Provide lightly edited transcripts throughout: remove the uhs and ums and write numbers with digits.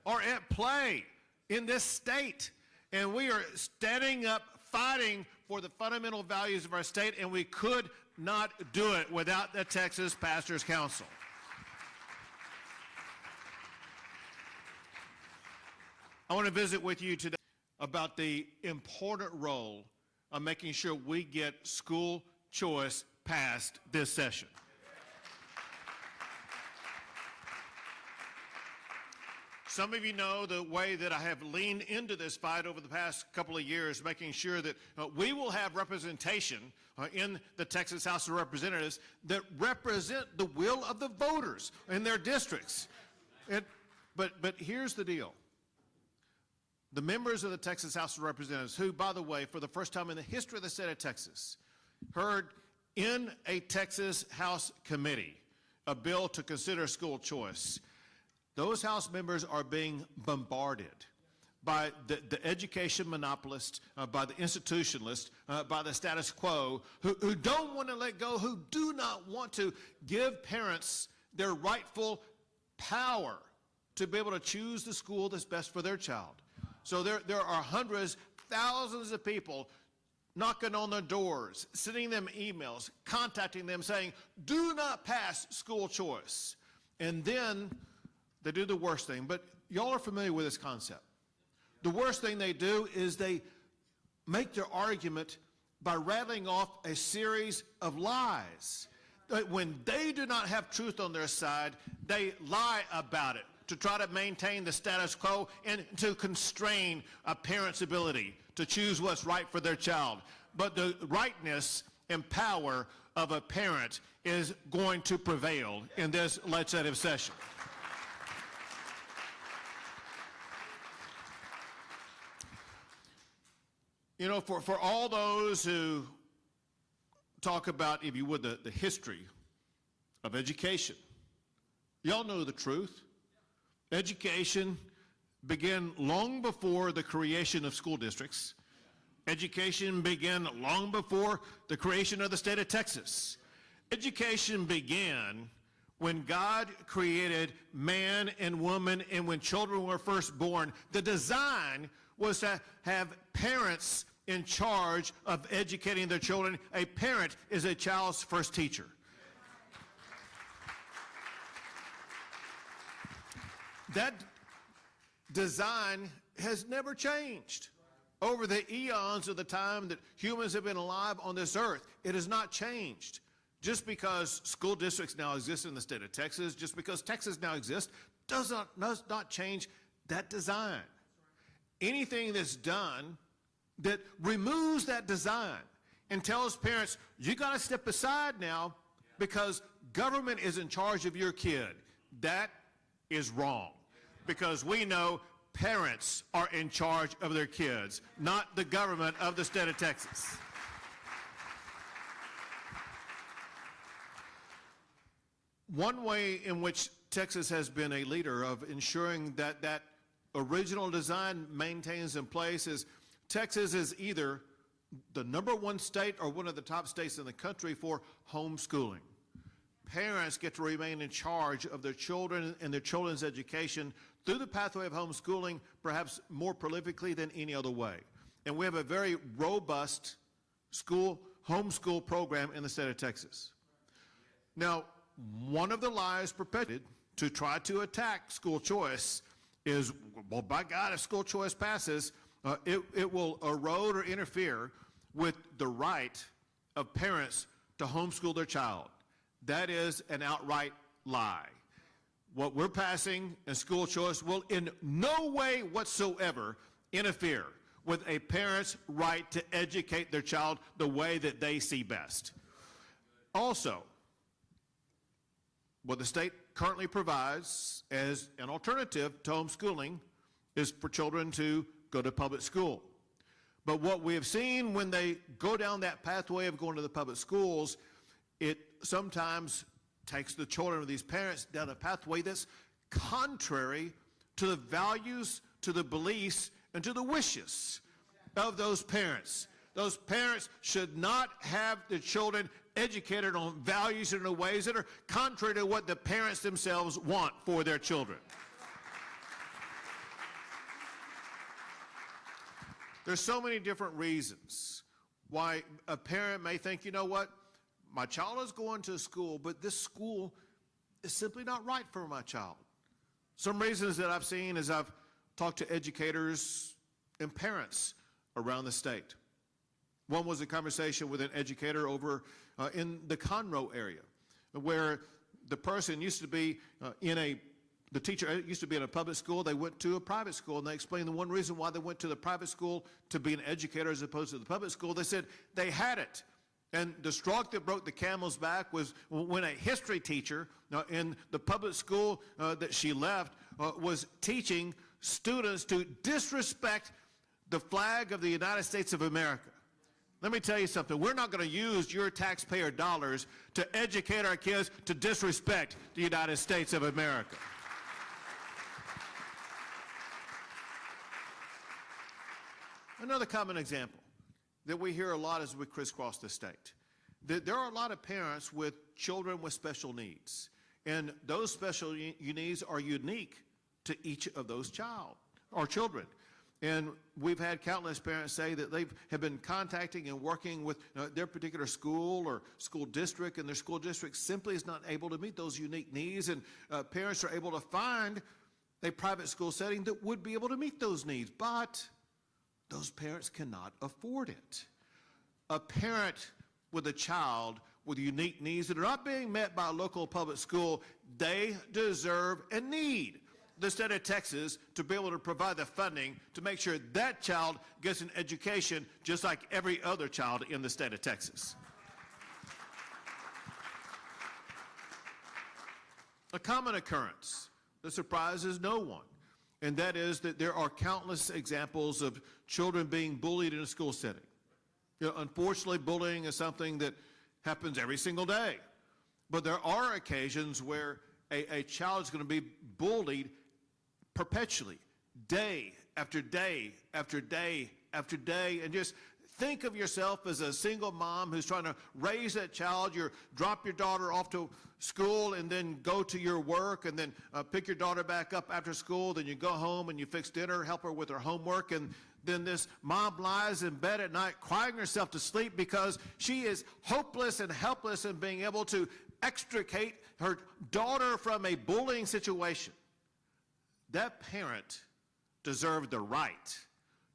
are at play in this state. And we are standing up, fighting for the fundamental values of our state, and we could not do it without the Texas Pastors Council. I want to visit with you today about the important role of making sure we get school choice passed this session. Some of you know the way that I have leaned into this fight over the past couple of years, making sure that we will have representation in the Texas House of Representatives that represent the will of the voters in their districts. But here's the deal. The members of the Texas House of Representatives, who, by the way, for the first time in the history of the state of Texas, heard in a Texas House committee a bill to consider school choice, those House members are being bombarded by the education monopolists, by the institutionalists, by the status quo, who don't want to let go, who do not want to give parents their rightful power to be able to choose the school that's best for their child. So there are hundreds, thousands of people knocking on their doors, sending them emails, contacting them saying, do not pass school choice. And then they do the worst thing. But y'all are familiar with this concept. The worst thing they do is they make their argument by rattling off a series of lies. When they do not have truth on their side, they lie about it to try to maintain the status quo and to constrain a parent's ability to choose what's right for their child. But the rightness and power of a parent is going to prevail in this legislative session. You know, for all those who talk about, if you would, the history of education, y'all know the truth. Education began long before the creation of school districts. Education began long before the creation of the state of Texas. Education began when God created man and woman, and when children were first born. The design was to have parents in charge of educating their children. A parent is a child's first teacher. That design has never changed. Over the eons of the time that humans have been alive on this earth, it has not changed. Just because school districts now exist in the state of Texas, just because Texas now exists, does not change that design. Anything that's done that removes that design and tells parents, you got to step aside now because government is in charge of your kid, that is wrong. Because we know parents are in charge of their kids, not the government of the state of Texas. One way in which Texas has been a leader of ensuring that that original design maintains in place is Texas is either the #1 state or one of the top states in the country for homeschooling. Parents get to remain in charge of their children and their children's education through the pathway of homeschooling, perhaps more prolifically than any other way. And we have a very robust homeschool program in the state of Texas. Now, one of the lies perpetuated to try to attack school choice is, well, by God, if school choice passes, it will erode or interfere with the right of parents to homeschool their child. That is an outright lie. What we're passing in school choice will in no way whatsoever interfere with a parent's right to educate their child the way that they see best. Also, what the state currently provides as an alternative to homeschooling is for children to go to public school. But what we have seen when they go down that pathway of going to the public schools, it sometimes takes the children of these parents down a pathway that's contrary to the values, to the beliefs, and to the wishes of those parents. Those parents should not have their children educated on values and in ways that are contrary to what the parents themselves want for their children. There's so many different reasons why a parent may think, you know what, my child is going to school, but this school is simply not right for my child. Some reasons that I've seen as I've talked to educators and parents around the state. One was a conversation with an educator over in the Conroe area, where the person used to be the teacher used to be in a public school. They went to a private school, and they explained the one reason why they went to the private school to be an educator as opposed to the public school. They said they had it. And the straw that broke the camel's back was when a history teacher in the public school that she left was teaching students to disrespect the flag of the United States of America. Let me tell you something. We're not going to use your taxpayer dollars to educate our kids to disrespect the United States of America. Another common example that we hear a lot as we crisscross the state. There are a lot of parents with children with special needs, and those special needs are unique to each of those children. And we've had countless parents say that they have been contacting and working with their particular school or school district, and their school district simply is not able to meet those unique needs, and parents are able to find a private school setting that would be able to meet those needs, but those parents cannot afford it. A parent with a child with unique needs that are not being met by a local public school, they deserve and need the state of Texas to be able to provide the funding to make sure that child gets an education just like every other child in the state of Texas. A common occurrence that surprises no one, and that is that there are countless examples of children being bullied in a school setting. Unfortunately, bullying is something that happens every single day. But there are occasions where a child is going to be bullied perpetually, day after day after day after day. And just think of yourself as a single mom who's trying to raise that child. You drop your daughter off to school and then go to your work, and then pick your daughter back up after school. Then you go home and you fix dinner, help her with her homework, and then this mom lies in bed at night crying herself to sleep because she is hopeless and helpless in being able to extricate her daughter from a bullying situation. That parent deserved the right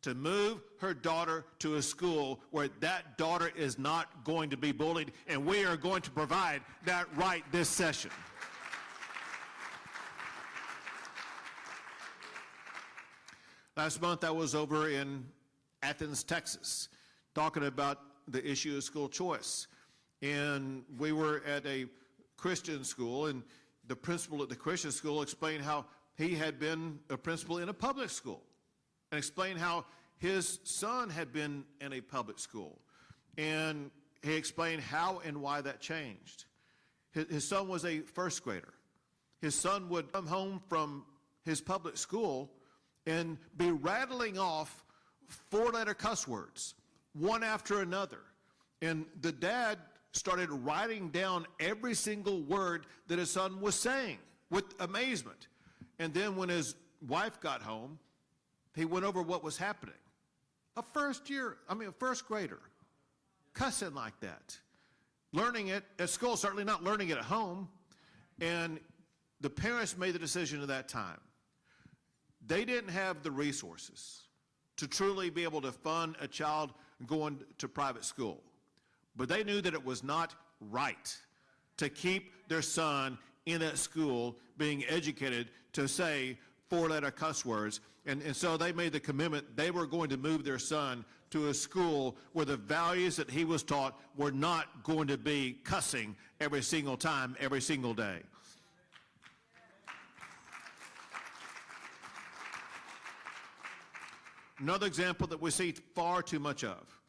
to move her daughter to a school where that daughter is not going to be bullied, and we are going to provide that right this session. Last month I was over in Athens, Texas, talking about the issue of school choice. And we were at a Christian school, and the principal at the Christian school explained how he had been a principal in a public school, and explained how his son had been in a public school. And he explained how and why that changed. His son was a first grader. His son would come home from his public school and be rattling off 4-letter cuss words, one after another. And the dad started writing down every single word that his son was saying with amazement. And then when his wife got home, he went over what was happening. A first grader, cussing like that. Learning it at school, certainly not learning it at home. And the parents made the decision at that time. They didn't have the resources to truly be able to fund a child going to private school. But they knew that it was not right to keep their son in that school being educated to say 4-letter cuss words. And so they made the commitment they were going to move their son to a school where the values that he was taught were not going to be cussing every single time, every single day. Another example that we see far too much of.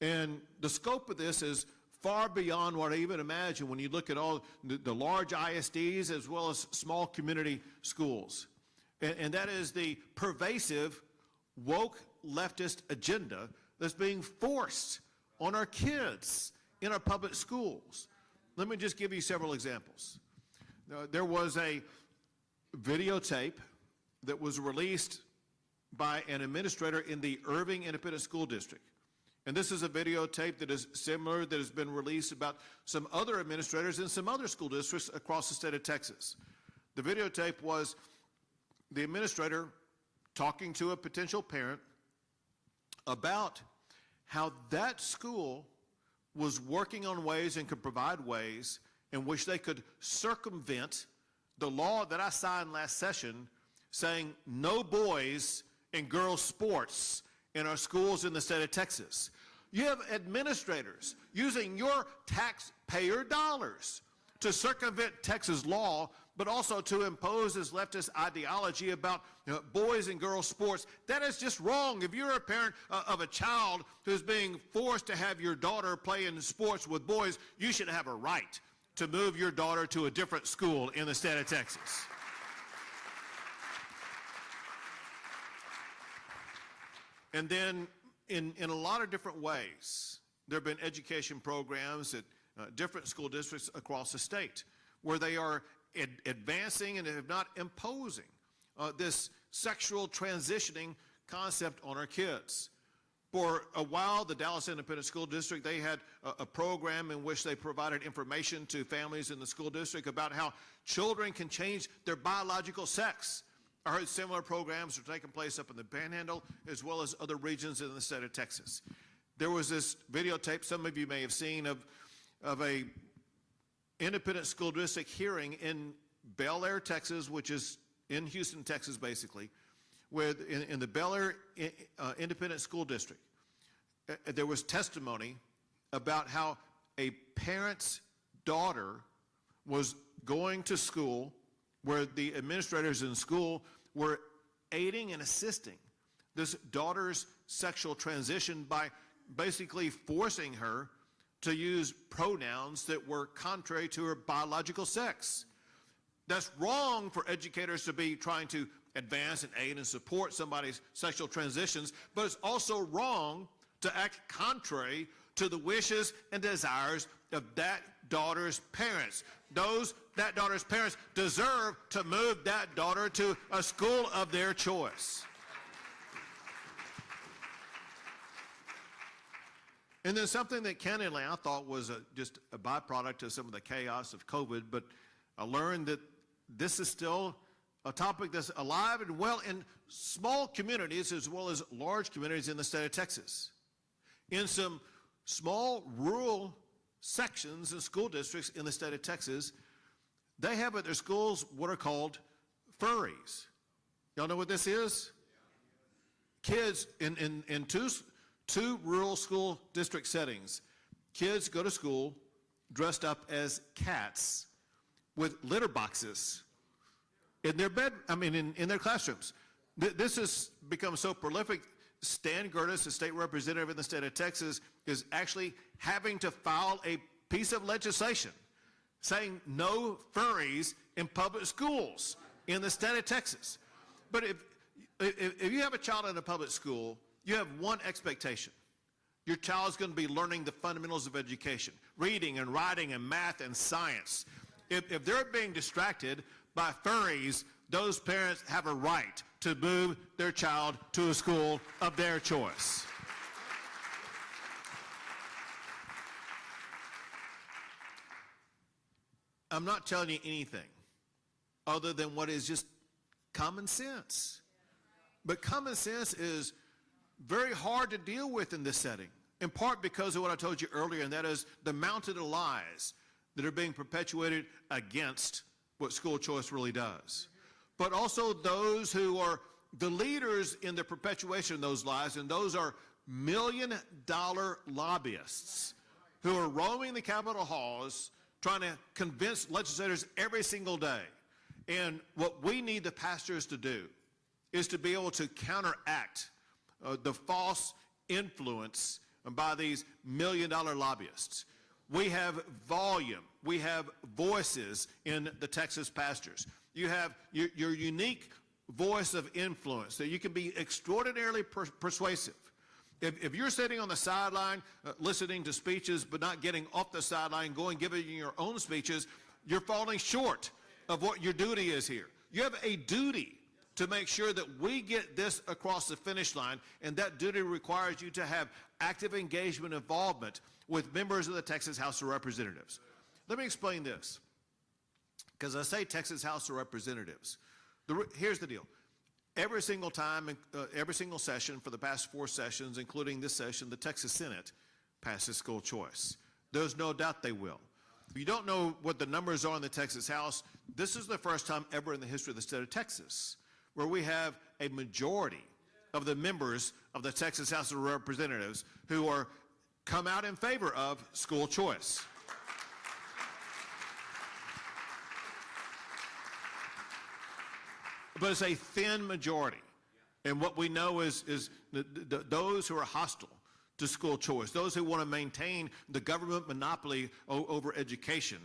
And the scope of this is far beyond what I even imagine when you look at all the large ISDs as well as small community schools. And that is the pervasive woke leftist agenda that's being forced on our kids in our public schools. Let me just give you several examples. There was a videotape that was released by an administrator in the Irving Independent School District. And this is a videotape that is similar, that has been released about some other administrators in some other school districts across the state of Texas. The videotape was the administrator talking to a potential parent about how that school was working on ways and could provide ways in which they could circumvent the law that I signed last session saying no boys and girls sports in our schools in the state of Texas. You have administrators using your taxpayer dollars to circumvent Texas law, but also to impose this leftist ideology about boys and girls sports. That is just wrong. If you're a parent of a child who's being forced to have your daughter play in sports with boys, you should have a right to move your daughter to a different school in the state of Texas. And then in a lot of different ways, there have been education programs at different school districts across the state where they are advancing and if not imposing this sexual transitioning concept on our kids. For a while, the Dallas Independent School District, they had a program in which they provided information to families in the school district about how children can change their biological sex. I heard similar programs are taking place up in the Panhandle as well as other regions in the state of Texas. There was this videotape some of you may have seen of a independent school district hearing in Bel Air, Texas, which is in Houston, Texas, basically, where in the Bel Air Independent School District, there was testimony about how a parent's daughter was going to school where the administrators in school were aiding and assisting this daughter's sexual transition by basically forcing her to use pronouns that were contrary to her biological sex. That's wrong for educators to be trying to advance and aid and support somebody's sexual transitions, but it's also wrong to act contrary to the wishes and desires of that daughter's parents. That daughter's parents deserve to move that daughter to a school of their choice. And then something that candidly I thought was just a byproduct of some of the chaos of COVID, but I learned that this is still a topic that's alive and well in small communities as well as large communities in the state of Texas. In some small rural sections and school districts in the state of Texas, they have at their schools what are called furries. Y'all know what this is? Kids in two rural school district settings, kids go to school dressed up as cats with litter boxes in their in their classrooms. This has become so prolific. Stan Gertis, the state representative in the state of Texas, is actually having to file a piece of legislation saying no furries in public schools in the state of Texas. But if you have a child in a public school, you have one expectation. Your child's going to be learning the fundamentals of education, reading and writing and math and science. If they're being distracted by furries, those parents have a right to move their child to a school of their choice. I'm not telling you anything other than what is just common sense. But common sense is very hard to deal with in this setting, in part because of what I told you earlier, and that is the mountain of lies that are being perpetuated against what school choice really does. But also those who are the leaders in the perpetuation of those lies, and those are million-dollar lobbyists who are roaming the Capitol halls trying to convince legislators every single day. And what we need the pastors to do is to be able to counteract the false influence by these million-dollar lobbyists. We have volume. We have voices in the Texas pastors. You have your unique voice of influence, that you can be extraordinarily persuasive. If you're sitting on the sideline listening to speeches but not getting off the sideline, going giving your own speeches, you're falling short of what your duty is here. You have a duty to make sure that we get this across the finish line, and that duty requires you to have active engagement, involvement with members of the Texas House of Representatives. Let me explain this, because I say Texas House of Representatives. Here's the deal. Every single time, every single session for the past 4 sessions, including this session, the Texas Senate passes school choice. There's no doubt they will. If you don't know what the numbers are in the Texas House, this is the first time ever in the history of the state of Texas where we have a majority of the members of the Texas House of Representatives who are come out in favor of school choice. But it's a thin majority. And what we know is those who are hostile to school choice, those who want to maintain the government monopoly over education,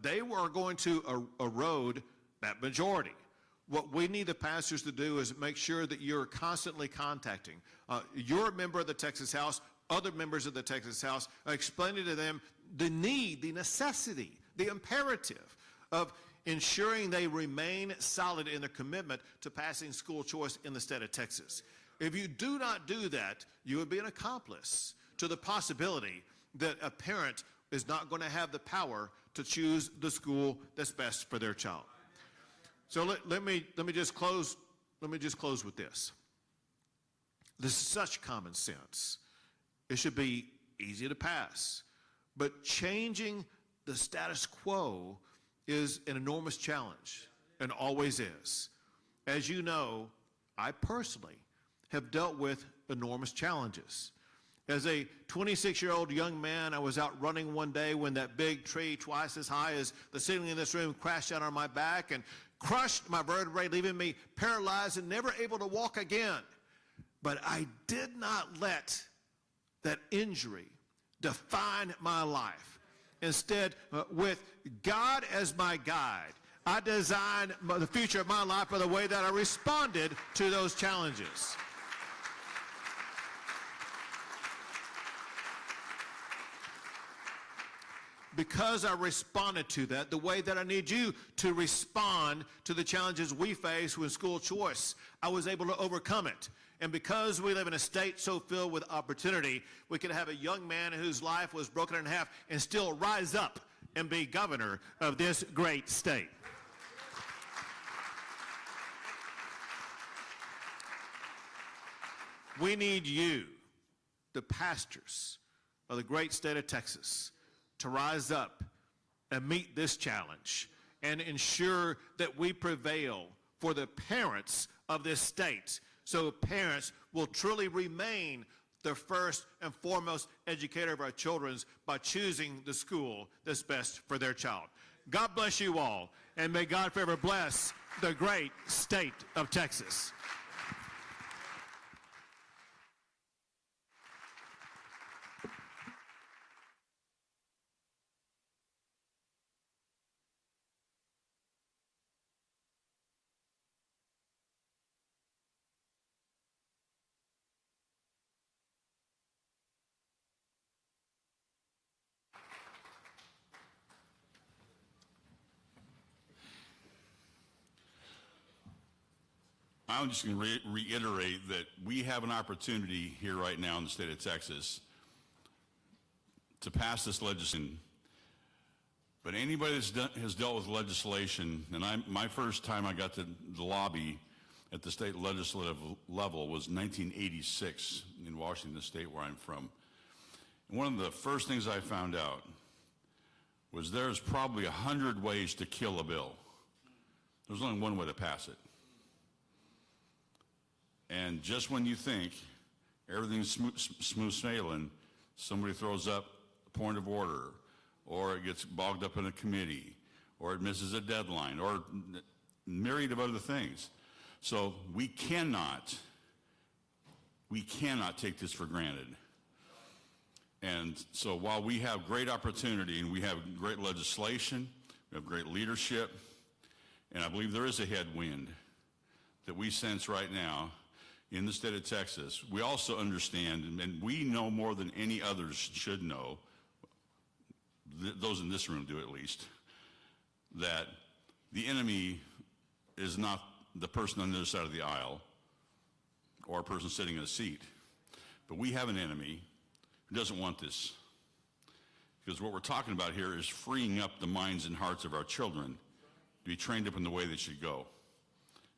they are going to erode that majority. What we need the pastors to do is make sure that you're constantly contacting your member of the Texas House, other members of the Texas House, explaining to them the need, the necessity, the imperative of ensuring they remain solid in their commitment to passing school choice in the state of Texas. If you do not do that, you would be an accomplice to the possibility that a parent is not going to have the power to choose the school that's best for their child. So let me just close with this. This is such common sense. It should be easy to pass. But changing the status quo is an enormous challenge, and always is. As you know, I personally have dealt with enormous challenges. As a 26-year-old young man, I was out running one day when that big tree twice as high as the ceiling in this room crashed down on my back and crushed my vertebrae, leaving me paralyzed and never able to walk again. But I did not let that injury define my life. Instead, with God as my guide, I designed the future of my life by the way that I responded to those challenges. Because I responded to that the way that I need you to respond to the challenges we face with school choice, I was able to overcome it. And because we live in a state so filled with opportunity, we could have a young man whose life was broken in half and still rise up and be governor of this great state. We need you, the pastors of the great state of Texas, to rise up and meet this challenge and ensure that we prevail for the parents of this state, so parents will truly remain the first and foremost educator of our children by choosing the school that's best for their child. God bless you all, and may God forever bless the great state of Texas. I'm just going to reiterate that we have an opportunity here right now in the state of Texas to pass this legislation. But anybody that has dealt with legislation, and my first time I got to the lobby at the state legislative level was 1986 in Washington State, where I'm from. And one of the first things I found out was there's probably 100 ways to kill a bill. There's only one way to pass it. And just when you think everything's smooth sailing, somebody throws up a point of order, or it gets bogged up in a committee, or it misses a deadline, or a myriad of other things. So we cannot take this for granted. And so while we have great opportunity and we have great legislation, we have great leadership, and I believe there is a headwind that we sense right now in the state of Texas, we also understand, and we know more than any others should know, those in this room do at least, that the enemy is not the person on the other side of the aisle or a person sitting in a seat. But we have an enemy who doesn't want this. Because what we're talking about here is freeing up the minds and hearts of our children to be trained up in the way they should go.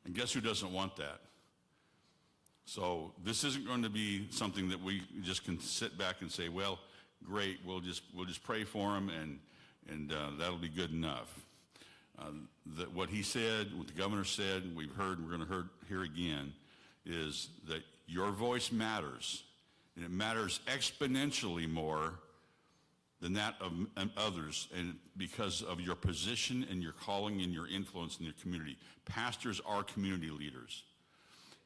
And guess who doesn't want that? So this isn't going to be something that we just can sit back and say, well, great, we'll just pray for him and that'll be good enough. What he said, what the governor said, we've heard, we're going to hear again, is that your voice matters, and it matters exponentially more than that of others, and because of your position and your calling and your influence in your community. Pastors are community leaders.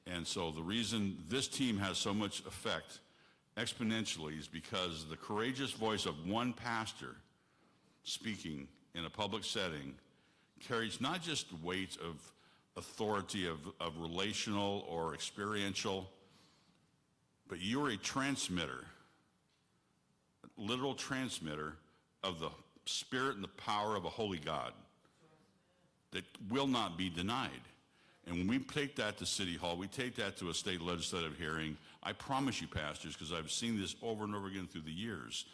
And so the reason this team has so much effect exponentially is because the courageous voice of one pastor speaking in a public setting carries not just weight of authority of relational or experiential, but you're a transmitter, literal transmitter of the spirit and the power of a holy God that will not be denied. And when we take that to City Hall, we take that to a state legislative hearing, I promise you, pastors, because I've seen this over and over again through the years,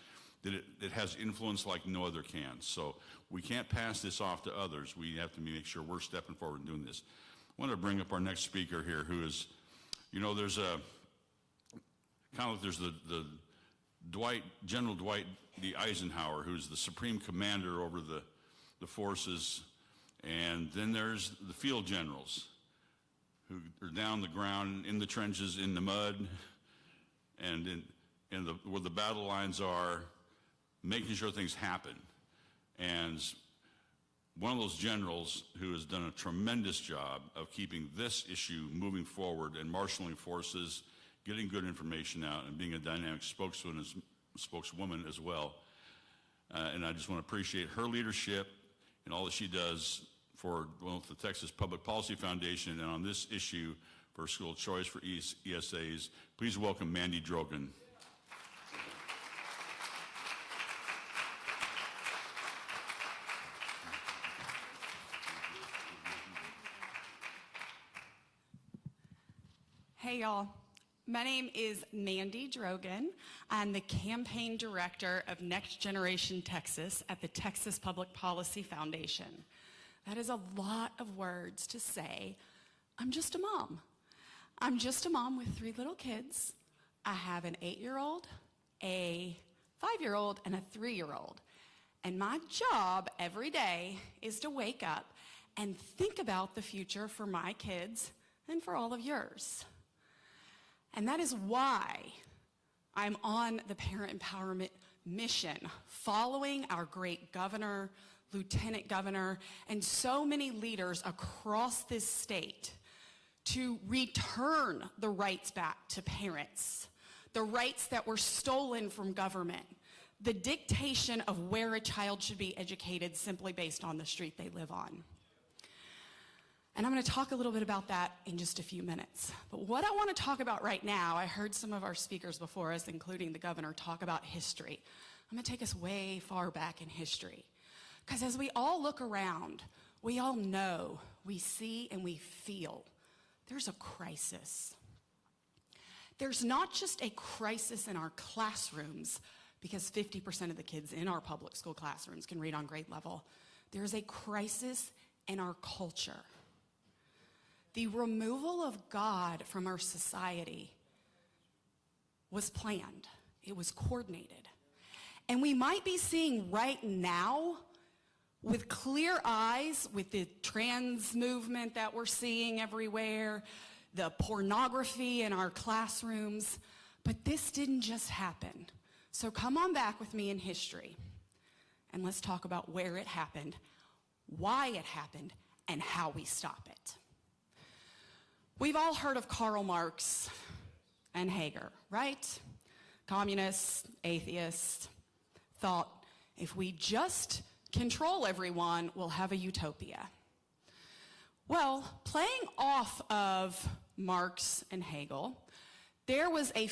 that it has influence like no other can. So we can't pass this off to others. We have to make sure we're stepping forward and doing this. I want to bring up our next speaker here, who is, there's a, kind of like there's the General Dwight D. Eisenhower, who's the supreme commander over the forces, and then there's the field generals, who are down the ground, in the trenches, in the mud, and where the battle lines are, making sure things happen. And one of those generals who has done a tremendous job of keeping this issue moving forward and marshaling forces, getting good information out, and being a dynamic spokeswoman as well. And I just want to appreciate her leadership and all that she does for both the Texas Public Policy Foundation and on this issue for school choice for ESAs. Please welcome Mandy Drogan. Hey y'all, my name is Mandy Drogan. I'm the campaign director of Next Generation Texas at the Texas Public Policy Foundation. That is a lot of words to say. I'm just a mom. I'm just a mom with 3 little kids. I have an 8-year-old, a 5-year-old, and a 3-year-old. And my job every day is to wake up and think about the future for my kids and for all of yours. And that is why I'm on the parent empowerment mission, following our great governor, lieutenant governor, and so many leaders across this state to return the rights back to parents, the rights that were stolen from government, the dictation of where a child should be educated simply based on the street they live on. And I'm going to talk a little bit about that in just a few minutes. But what I want to talk about right now, I heard some of our speakers before us, including the governor, talk about history. I'm going to take us way far back in history. Because as we all look around, we all know, we see, and we feel there's a crisis. There's not just a crisis in our classrooms, because 50% of the kids in our public school classrooms can read on grade level. There's a crisis in our culture. The removal of God from our society was planned. It was coordinated. And we might be seeing right now, with clear eyes, with the trans movement that we're seeing everywhere, the pornography in our classrooms, but this didn't just happen. So come on back with me in history, and let's talk about where it happened, why it happened, and how we stop it. We've all heard of Karl Marx and Hegel, right? Communists, atheists, thought if we just control everyone, we'll have a utopia. Well, playing off of Marx and Hegel, there was a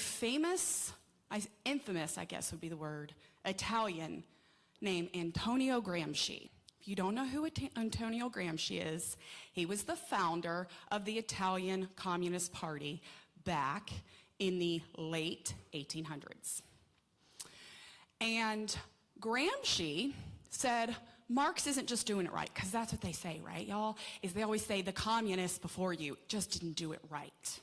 infamous, I guess would be the word, Italian named Antonio Gramsci. If If you don't know who Antonio Gramsci is, he was the founder of the Italian Communist Party back in the late 1800s. And Gramsci said, Marx isn't just doing it right, because that's what they say, right, y'all? Is they always say the communists before you just didn't do it right.